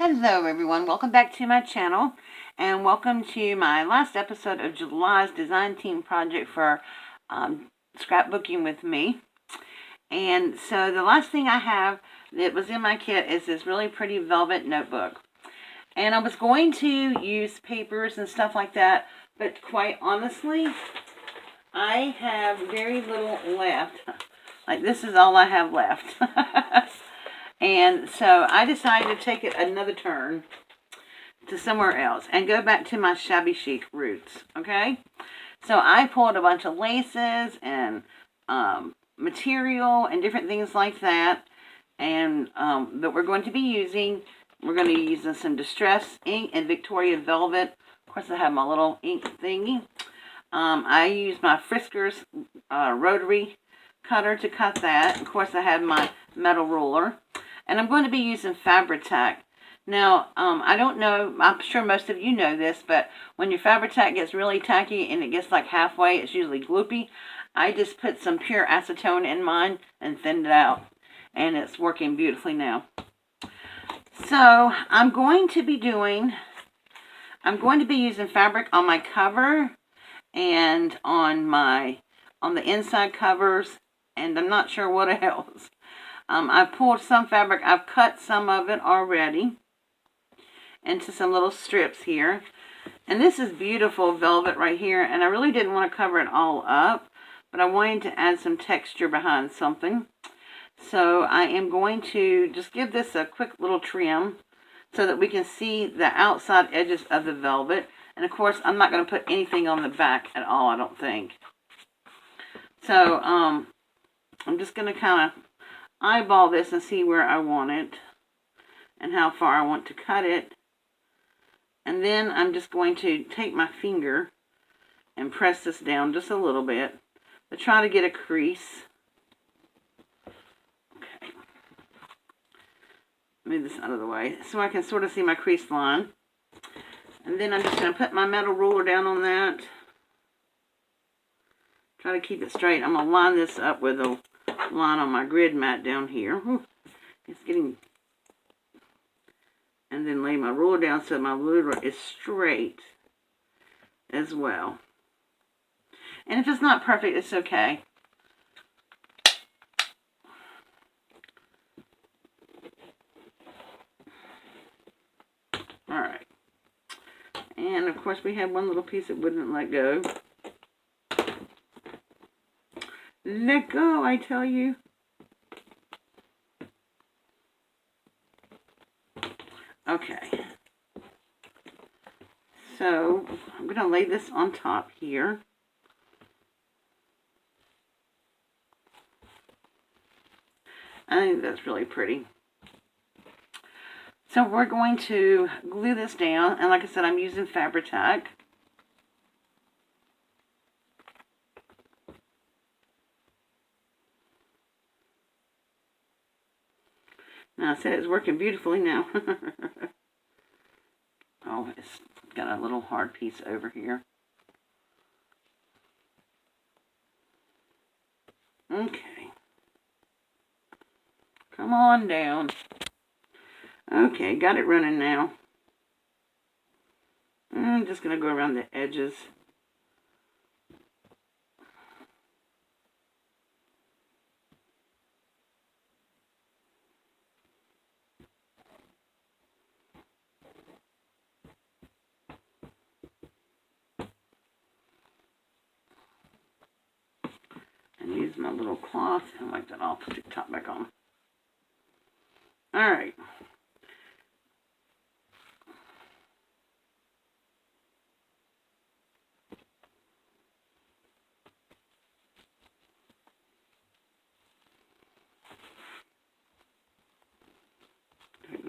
Hello everyone, welcome back to my channel and welcome to my last episode of July's design team project for scrapbooking with me. And so the last thing I have that was in my kit is this really pretty velvet notebook. And I was going to use papers and stuff like that, but quite honestly, I have very little left. Like this is all I have left. And so I decided to take it another turn to somewhere else and go back to my shabby chic roots, okay? So I pulled a bunch of laces and material and different things like that, and that we're going to be using. We're going to be using some Distress ink and Victoria Velvet. Of course, I have my little ink thingy. I use my Frisker's rotary cutter to cut that. Of course, I have my metal ruler. And I'm going to be using Fabri-Tac. Now, I don't know, I'm sure most of you know this, but when your Fabri-Tac gets really tacky and it gets like halfway, it's usually gloopy. I just put some pure acetone in mine and thinned it out. And it's working beautifully now. So, I'm going to be using fabric on my cover and on the inside covers, and I'm not sure what else. I've pulled some fabric. I've cut some of it already into some little strips here. And this is beautiful velvet right here. And I really didn't want to cover it all up, but I wanted to add some texture behind something. So I am going to just give this a quick little trim so that we can see the outside edges of the velvet. And of course, I'm not going to put anything on the back at all, I don't think. So I'm just going to kind of eyeball this and see where I want it and how far I want to cut it. And then I'm just going to take my finger and press this down just a little bit to try to get a crease. Okay. Move this out of the way so I can sort of see my crease line. And then I'm just going to put my metal ruler down on that. Try to keep it straight. I'm going to line this up with a line on my grid mat down here. It's getting, and then lay my ruler down so my ruler is straight as well. And if it's not perfect, it's okay. Alright. And of course we have one little piece that wouldn't let go. Let go, I tell you. Okay. So, I'm going to lay this on top here. I think that's really pretty. So, we're going to glue this down. And like I said, I'm using Fabri-Tac. Now, I said it's working beautifully now. Oh, it's got a little hard piece over here. Okay. Come on down. Okay, got it running now. I'm just going to go around the edges. And use my little cloth and like that. I'll put the top back on. Alright.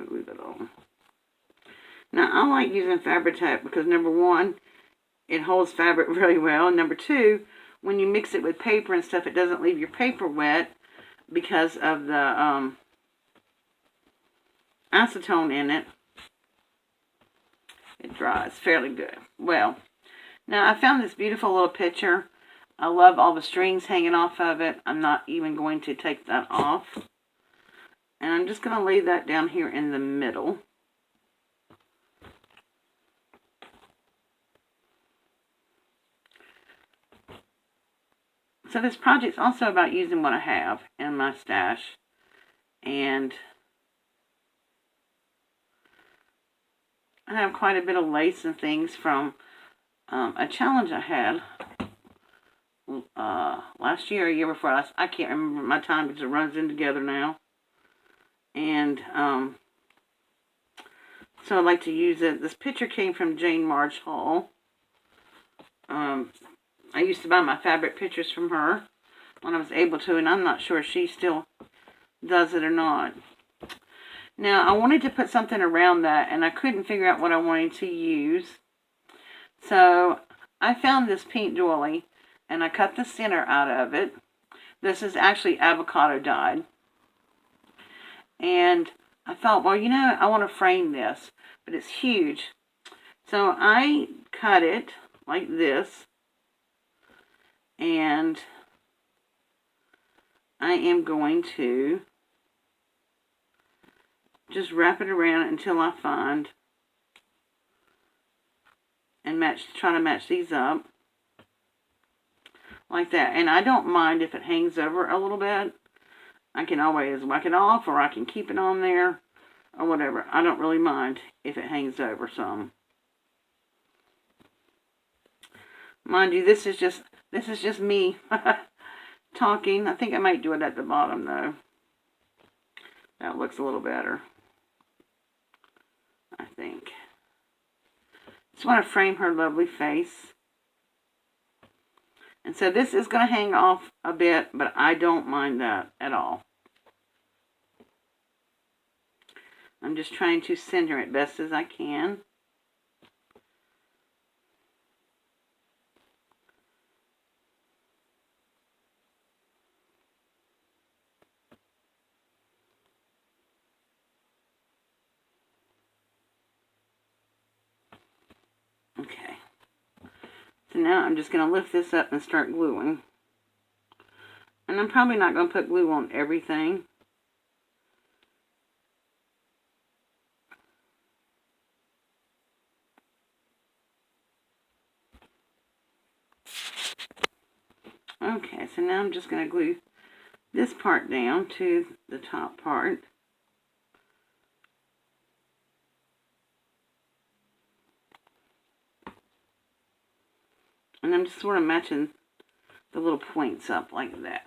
Glue that on. Now, I like using Fabri-Tac because number one, it holds fabric really well. And number two, when you mix it with paper and stuff, it doesn't leave your paper wet because of the acetone in it. It dries fairly good. Well, now I found this beautiful little picture. I love all the strings hanging off of it. I'm not even going to take that off. And I'm just going to lay that down here in the middle. So this project's also about using what I have in my stash. And I have quite a bit of lace and things from a challenge I had last year, or year before last. I can't remember my time because it runs in together now. And so I like to use it. This picture came from Jane Marshall. I used to buy my fabric pictures from her when I was able to, and I'm not sure if she still does it or not. Now, I wanted to put something around that, and I couldn't figure out what I wanted to use. So I found this pink doily, and I cut the center out of it. This is actually avocado dyed. And I thought, well, you know, I want to frame this, but it's huge. So I cut it like this, and I am going to just wrap it around until I find and try to match these up like that. And I don't mind if it hangs over a little bit. I can always whack it off, or I can keep it on there, or whatever. I don't really mind if it hangs over some. Mind you, this is just me talking. I think I might do it at the bottom though. That looks a little better, I think. Just want to frame her lovely face. And so this is going to hang off a bit, but I don't mind that at all. I'm just trying to center it best as I can. Okay. So now I'm just going to lift this up and start gluing. And I'm probably not going to put glue on everything. Okay, so now I'm just going to glue this part down to the top part. And I'm just sort of matching the little points up like that.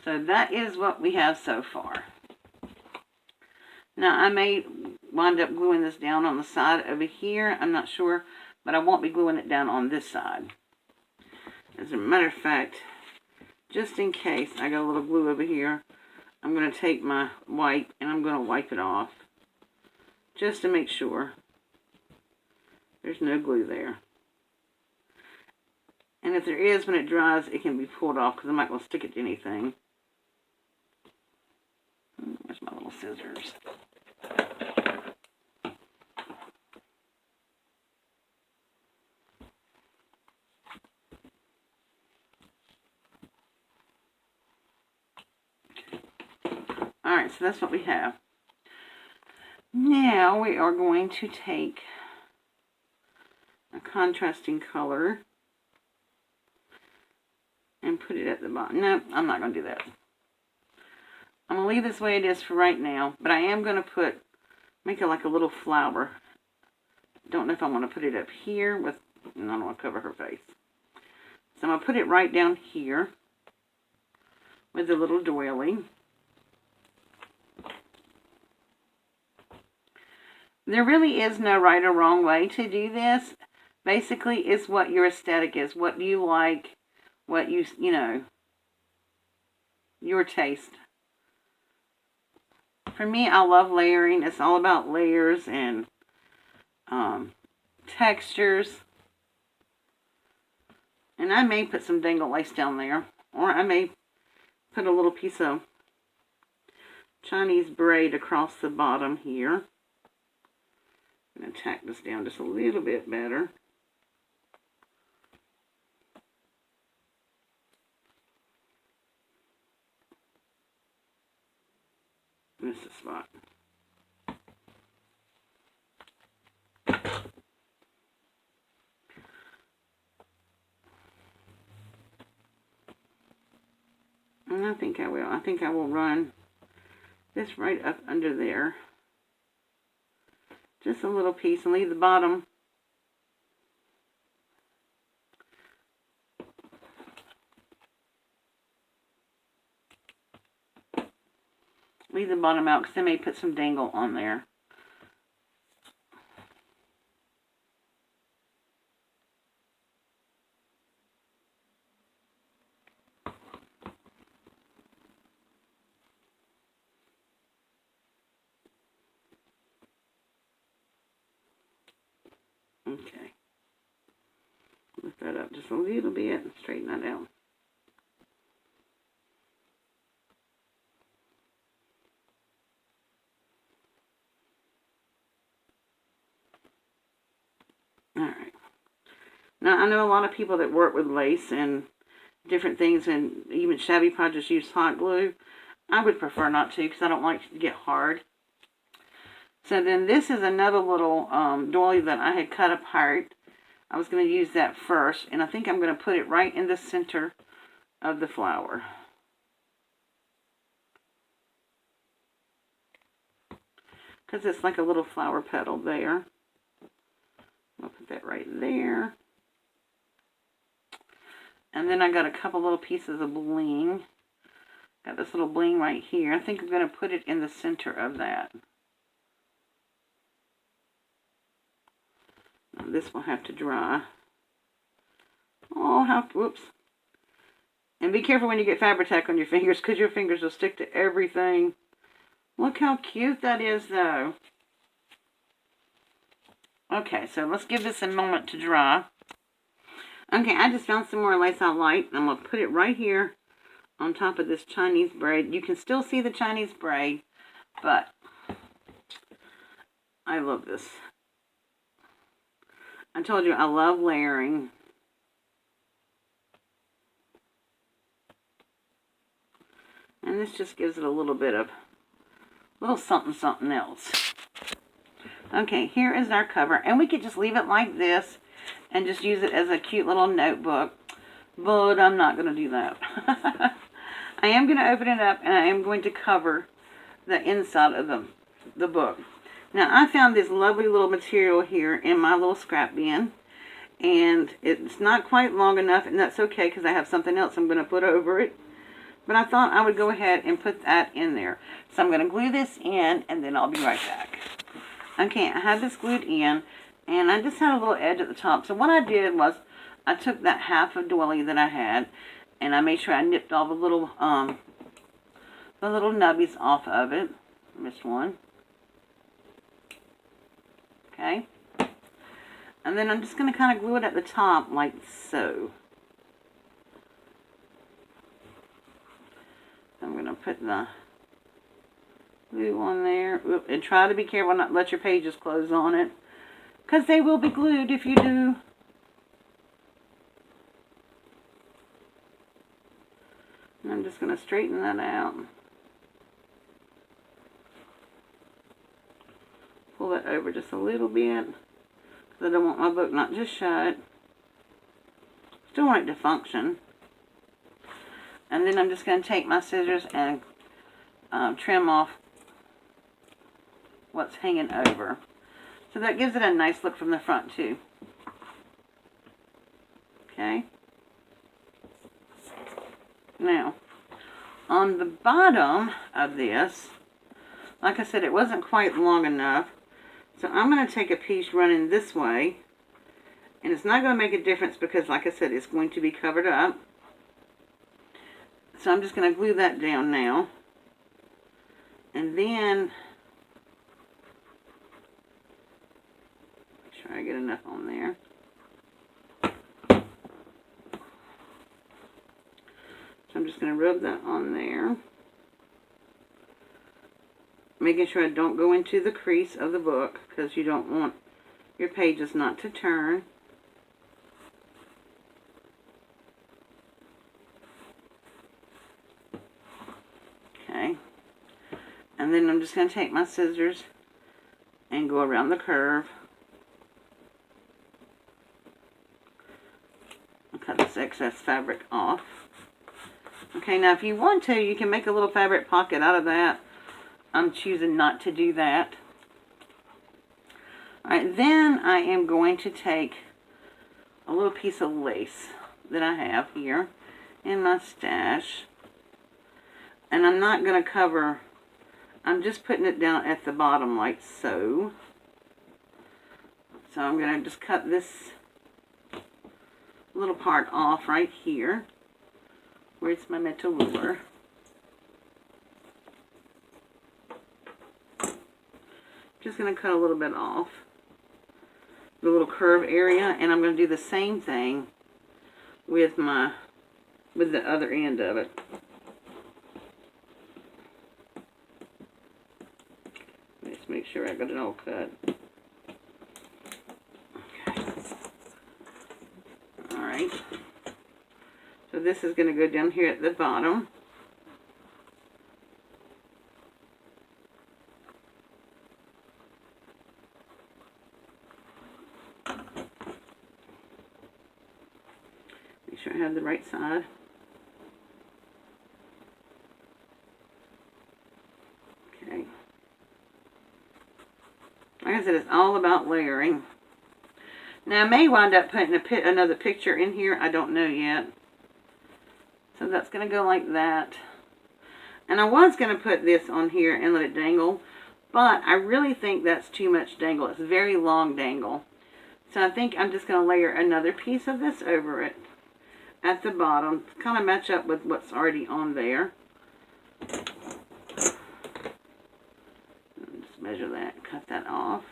So that is what we have so far. Now I may wind up gluing this down on the side over here. I'm not sure, but I won't be gluing it down on this side. As a matter of fact, just in case I got a little glue over here, I'm going to take my wipe and I'm going to wipe it off. Just to make sure there's no glue there. And if there is, when it dries, it can be pulled off because I'm not going to stick it to anything. Where's my little scissors? Alright, so that's what we have. Now we are going to take a contrasting color and put it at the bottom. No, I'm not going to do that. I'm going to leave this the way it is for right now, but I am going to make it like a little flower. Don't know if I want to put it up here with, and I don't want to cover her face. So I'm going to put it right down here with the little doily. There really is no right or wrong way to do this. Basically, it's what your aesthetic is, what you like, what you know, your taste. For me, I love layering. It's all about layers and textures. And I may put some dangle lace down there, or I may put a little piece of Chinese braid across the bottom here. I'm going to tack this down just a little bit better. This is the spot. I think I will. I think I will run this right up under there. Just a little piece and leave the bottom. Leave the bottom out because I may put some dangle on there. Okay. Lift that up just a little bit and straighten that out. Alright. Now, I know a lot of people that work with lace and different things, and even Shabby projects use hot glue. I would prefer not to because I don't like it to get hard. So then this is another little doily that I had cut apart. I was going to use that first, and I think I'm going to put it right in the center of the flower. Because it's like a little flower petal there. I'll put that right there. And then I got a couple little pieces of bling. Got this little bling right here. I think I'm going to put it in the center of that. Now this will have to dry. Oh, whoops. And be careful when you get Fabri-Tac on your fingers because your fingers will stick to everything. Look how cute that is though. Okay, so let's give this a moment to dry. Okay, I just found some more lace I like. I'm going to put it right here on top of this Chinese braid. You can still see the Chinese braid, but I love this. I told you I love layering. And this just gives it a little bit of, little something else. Okay, here is our cover. And we could just leave it like this and just use it as a cute little notebook. But I'm not going to do that. I am going to open it up and I am going to cover the inside of the book. Now, I found this lovely little material here in my little scrap bin. And it's not quite long enough, and that's okay because I have something else I'm going to put over it. But I thought I would go ahead and put that in there. So I'm going to glue this in, and then I'll be right back. Okay, I have this glued in, and I just had a little edge at the top. So what I did was I took that half of doily that I had, and I made sure I nipped all the little nubbies off of it. Missed one. Okay. And then I'm just going to kind of glue it at the top like so. I'm going to put the glue on there. Oop, and try to be careful not to let your pages close on it, because they will be glued if you do. And I'm just going to straighten that out. Pull that over just a little bit, because I don't want my book not just shut. Still want it to function. And then I'm just going to take my scissors and trim off what's hanging over. So that gives it a nice look from the front too. Okay. Now, on the bottom of this, like I said, it wasn't quite long enough. So I'm going to take a piece running this way. And it's not going to make a difference because, like I said, it's going to be covered up. So I'm just going to glue that down now. And then, make sure I get enough on there. So I'm just going to rub that on there. Making sure I don't go into the crease of the book because you don't want your pages not to turn. Okay. And then I'm just going to take my scissors and go around the curve. I'll cut this excess fabric off. Okay, now if you want to, you can make a little fabric pocket out of that. I'm choosing not to do that. Alright, then I am going to take a little piece of lace that I have here in my stash. And I'm not going to cover, I'm just putting it down at the bottom like so. So I'm going to just cut this little part off right here. Where's my metal ruler? Just going to cut a little bit off the little curve area, and I'm going to do the same thing with the other end of it. Let's make sure I got it all cut. Okay. All right. So this is going to go down here at the bottom. Make sure I have the right side. Okay. Like I said, it's all about layering. Now I may wind up putting another picture in here. I don't know yet. So that's going to go like that. And I was going to put this on here and let it dangle, but I really think that's too much dangle. It's a very long dangle. So I think I'm just going to layer another piece of this over it at the bottom to kind of match up with what's already on there. Just measure that, cut that off.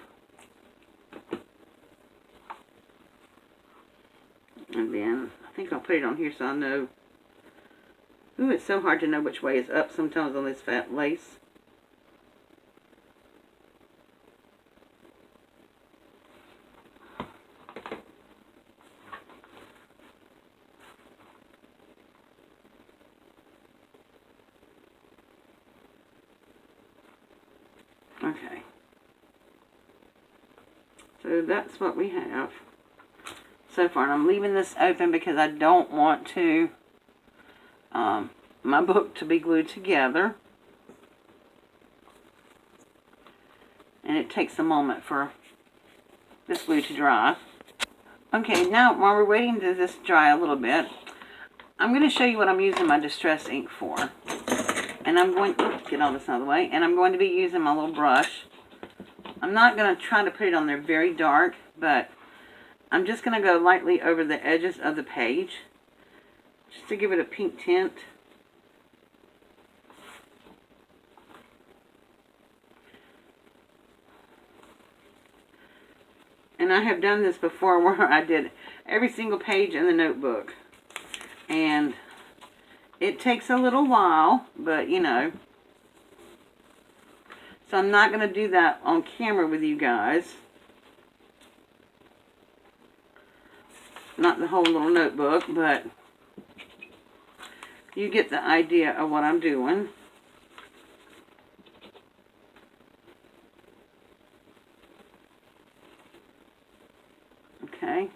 And then I think I'll put it on here so I know. Ooh, it's so hard to know which way is up sometimes on this fat lace. Okay. So that's what we have so far. And I'm leaving this open because I don't want to my book to be glued together, and it takes a moment for this glue to dry. Okay, now while we're waiting to this dry a little bit, I'm going to show you what I'm using my distress ink for. And I'm going to get all this out of the way, and I'm going to be using my little brush. I'm not going to try to put it on there very dark, but I'm just going to go lightly over the edges of the page just to give it a pink tint. And I have done this before where I did every single page in the notebook. And it takes a little while, but you know. So I'm not going to do that on camera with you guys. Not the whole little notebook, but you get the idea of what I'm doing. Okay,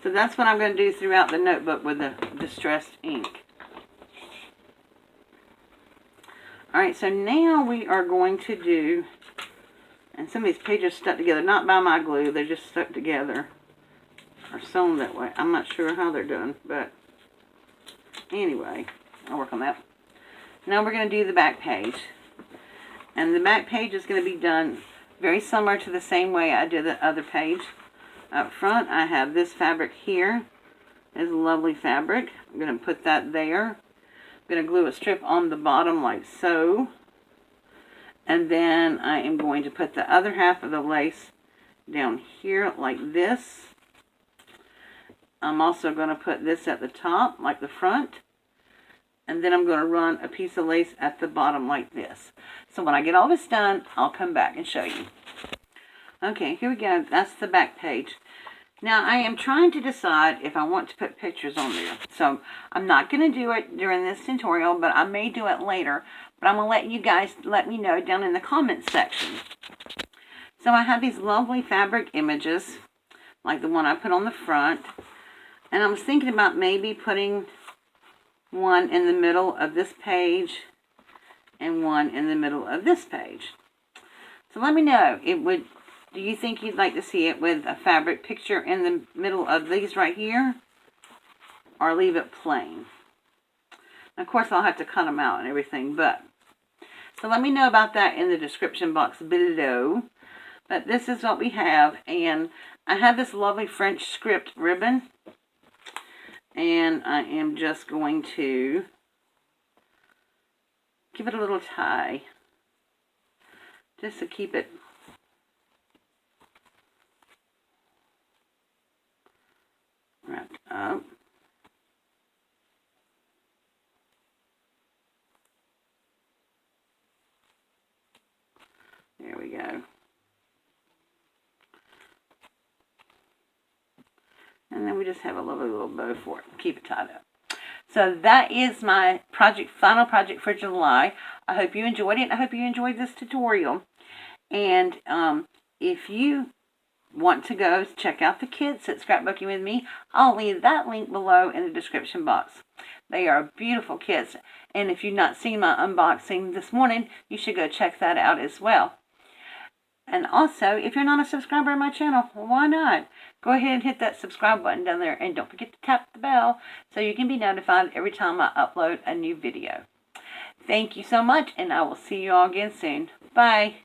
so that's what I'm going to do throughout the notebook with the distressed ink. Alright, so now we are going to do, and some of these pages stuck together, not by my glue, they're just stuck together, or sewn that way. I'm not sure how they're done, but anyway, I'll work on that. Now we're going to do the back page. And the back page is going to be done very similar to the same way I did the other page. Up front, I have this fabric here. It's lovely fabric. I'm going to put that there. I'm going to glue a strip on the bottom like so. And then I am going to put the other half of the lace down here like this. I'm also going to put this at the top like the front. And then I'm going to run a piece of lace at the bottom like this. So when I get all this done, I'll come back and show you. Okay, here we go. That's the back page. Now, I am trying to decide if I want to put pictures on there. So, I'm not going to do it during this tutorial, but I may do it later. But I'm going to let you guys let me know down in the comments section. So, I have these lovely fabric images, like the one I put on the front. And I was thinking about maybe putting one in the middle of this page, and one in the middle of this page. So let me know, do you think you'd like to see it with a fabric picture in the middle of these right here, or leave it plain? Of course, I'll have to cut them out and everything, but so let me know about that in the description box below. But this is what we have, and I have this lovely French script ribbon, and I am just going to give it a little tie, just to keep it wrapped up. There we go. And then we just have a lovely little bow for it. Keep it tied up. So that is my final project for July. I hope you enjoyed it. I hope you enjoyed this tutorial. And if you want to go check out the kits at Scrapbooking with me, I'll leave that link below in the description box. They are beautiful kits. And if you've not seen my unboxing this morning, you should go check that out as well. And also, if you're not a subscriber to my channel, well, why not? Go ahead and hit that subscribe button down there. And don't forget to tap the bell so you can be notified every time I upload a new video. Thank you so much, and I will see you all again soon. Bye.